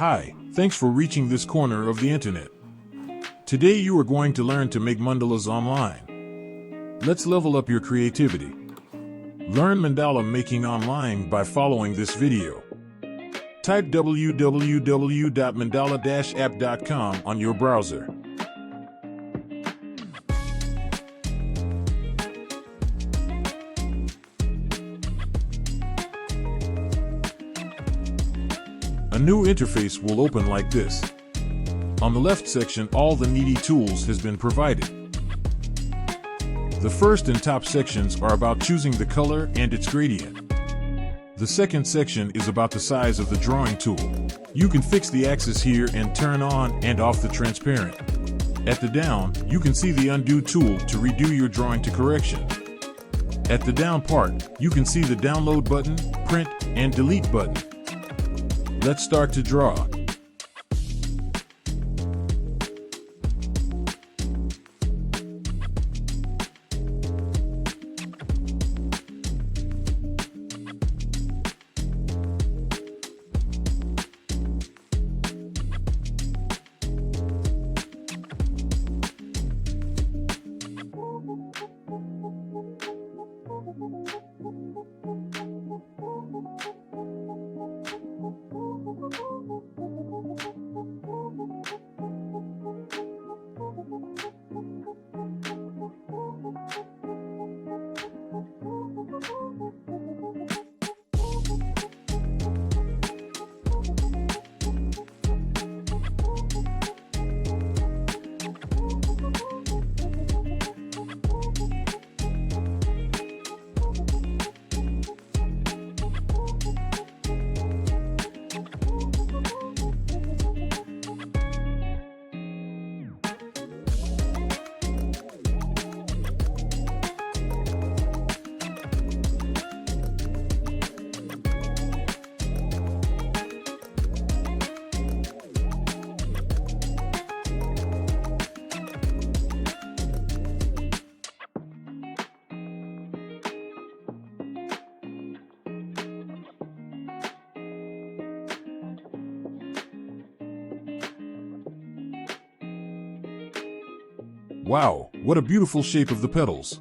Hi, thanks for reaching this corner of the internet. Today you are going to learn to make mandalas online. Let's level up your creativity. Learn mandala making online by following this video. Type www.mandala-app.com on your browser. A new interface will open like this. On the left section, all the needy tools has been provided. The first and top sections are about choosing the color and its gradient. The second section is about the size of the drawing tool. You can fix the axis here and turn on and off the transparent. At the down, you can see the undo tool to redo your drawing to correction. At the down part, you can see the download button, print, and delete button. Let's start to draw. Wow, what a beautiful shape of the petals.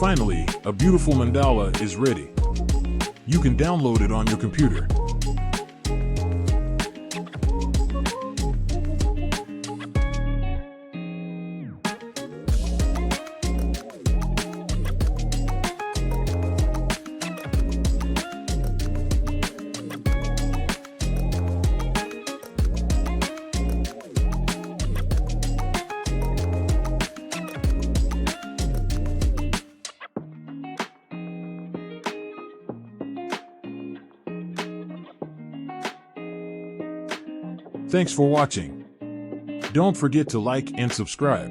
Finally, a beautiful mandala is ready. You can download it on your computer. Thanks for watching. Don't forget to like and subscribe.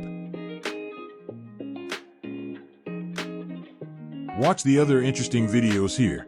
Watch the other interesting videos here.